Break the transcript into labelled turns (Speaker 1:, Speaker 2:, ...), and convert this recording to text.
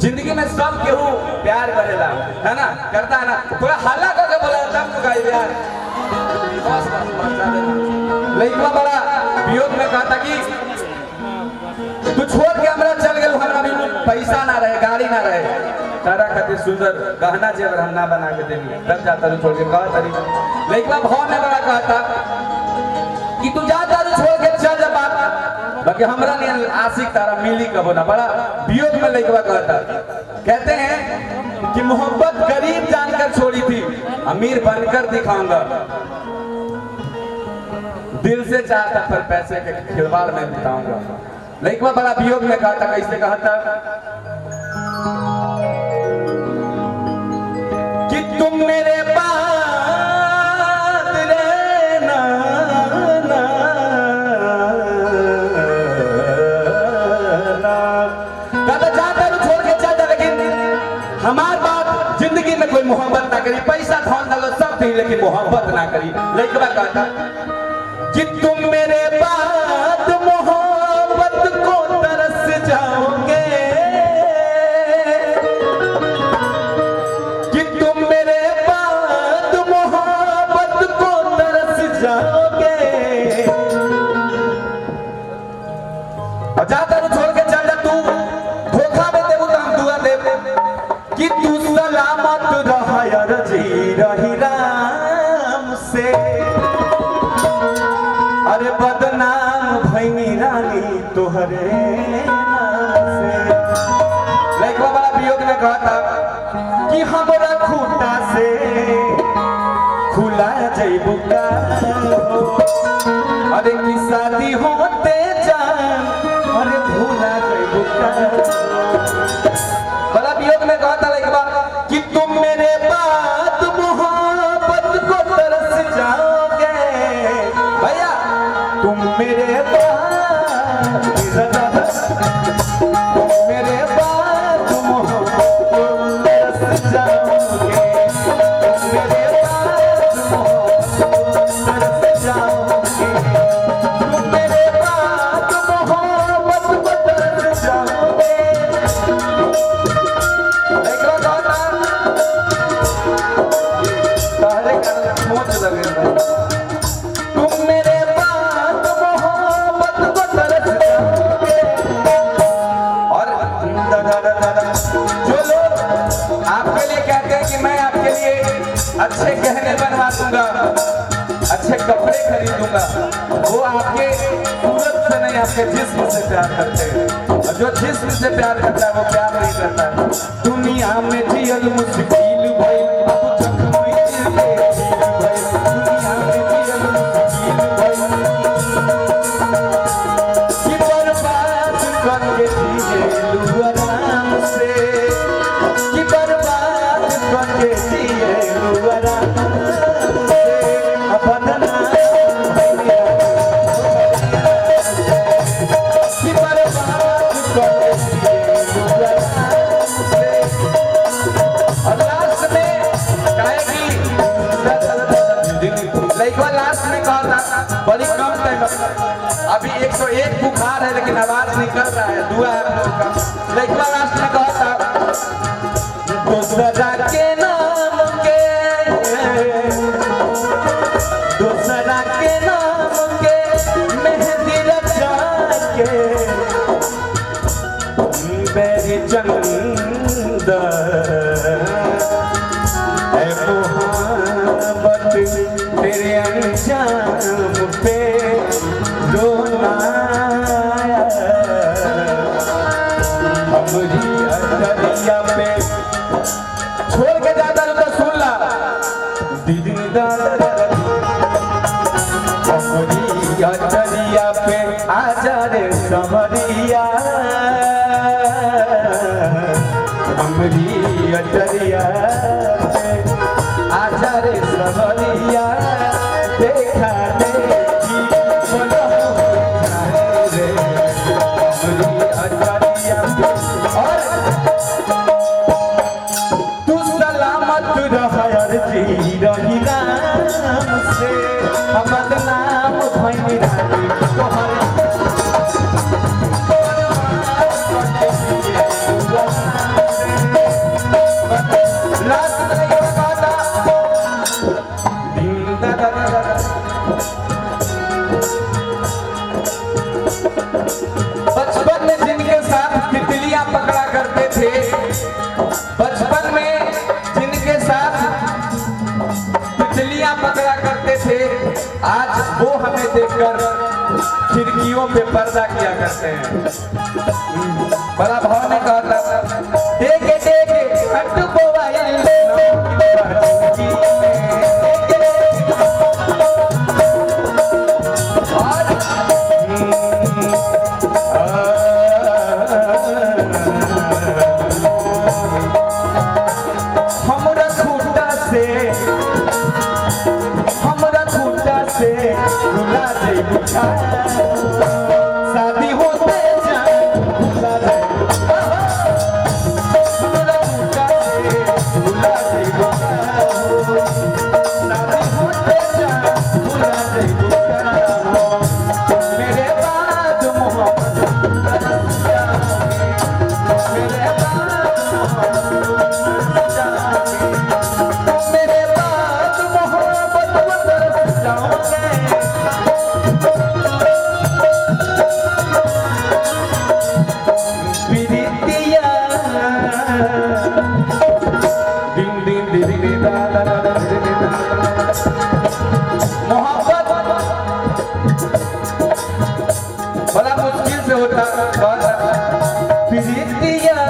Speaker 1: जिंदगी में सब केहू प्यार करेला है ना, करता है ना, थोड़ा हल्ला करके बोला तब तो गाई यार बस बस बचा देना। लइकवा बड़ा वियोग में कहता कि तू छोड़ के हमरा चल गेल, हमरा भी पैसा ना रहे, गाड़ी ना रहे, तारा खातिर सुंदर गहना जेवर हम ना बना के देंगे, तब जाता तू छोड़ के कहा तरी। लइकवा भाव में बड़ा कहता कि तू जाता तू छोड़ के चल जा बाप, बाकी हमरा नहीं आशिक तारा मिली कबो ना। बड़ा वियोग में लइकवा कहता, कहते हैं कि मोहब्बत गरीब जानकर छोड़ी थी, अमीर बनकर दिखाऊंगा, दिल से चाहता पर पैसे के खिलवाड़ में बिताऊंगा। लइकवा बड़ा वियोग में कहता, कैसे कहता कि तुम मेरे बाद रहना ना, कहता जाता तो छोड़ के चल जा, लेकिन हमार बात जिंदगी में कोई मोहब्बत ना करी, पैसा धन डालो सब थी लेकिन मोहब्बत ना करी। लइकवा कहता कि तुम मेरे बाद मोहब्बत को तरस जाओगे, कि तुम मेरे बाद मोहब्बत को तरस जाओगे, और जाता तू छोड़ के चल जा, तू धोखा में देबू तो हम दुआ देब कि तू सलामत रह यार जी रही राम से, अरे बदनाम भैनी रानी तोहरे नाम से। लइकवा बड़ा वियोग में कहता कि हमरा खूटा से खुला जइबू का, अरे की शादी होते जान, अरे भूला जइबू का। बड़ा वियोग में कहता लइकवा कि तुम मेरे बाद मोहब्बत को तरस जाओगे, भैया तुम मेरे बाद, तुम मेरे बाद मोहब्बत को तरस जाओगे, तुम मेरे बाद मोहब्बत को तरस जाओगे, तुम मेरे बाद मोहब्बत को तरस जाओगे। देखो कहता तारे का मोच लगे, तुम मेरे बाद मोहब्बत को तरस जाओगे। और जो लोग आपके लिए कहते हैं कि मैं आपके लिए अच्छे गहने बनवा दूंगा, अच्छे कपड़े खरीदूंगा, वो आपके सूरत से नहीं आपके जिस्म से प्यार करते हैं, और जो जिस्म से प्यार करता है वो प्यार नहीं करता है। दुनिया में जियल मुश्किल भइल, अब जख्म दिल के झील भइल, दुनिया में जियल मुश्किल भइल, कि बर्बाद करके जिए आराम से, कि बर्बाद करके जिए आराम से, बदनाम भइल, कि बर्बाद करके जिए आराम से। और लास्ट में कहेगी, लइकवा लास्ट में कहता बड़ी कम टाइम, अभी 101 बुखार है लेकिन आवाज निकल रहा है, दुआ है हम लोग का। लइकवा लास्ट में कहता दूसरा के नाम के, दूसरा के नाम के मेहंदी रचा के, बेरी चंद है मोहब्बत तेरे अंजाम पे रोना आया, हमरी अटरिया पे छोड़ के जाता तो सुन ला, दीदी हमरी अटरिया पे आजा रे समरिया, हमरी अटरिया पे आजा रे समरिया, देखा देखी बोलो रे, हमरी अटरिया पे। और तू सलामत रह यार जी रही राम से, हमर नाम भइनी रानी तोहरे रात नहीं पाता दिन दा दा दा दा। बचपन में जिनके साथ तितलियां पकड़ा करते थे, बचपन में जिनके साथ तितलियां पकड़ा करते थे, आज वो हमें देखकर खिड़कियों पे पर्दा किया करते हैं। बड़ा भाव ने कहा था, देखे देखे हट मोबाइल हमरा खूंटा से रुला दे बुझा, शादी होते जाए रुला दे, हमरा खूंटा से रुला दे बुझा, शादी होते जाए रुला दे बुझा। मेरे बाद मोहब्बत मेरे बाद मोहब्बत मेरे बाद मोहब्बत तरफ जाओगे। प्रीतिया दिन दिन दिन दिन दा दा दा दा दिन मोहब्बत बड़ा मुश्किल से होता। प्रीतिया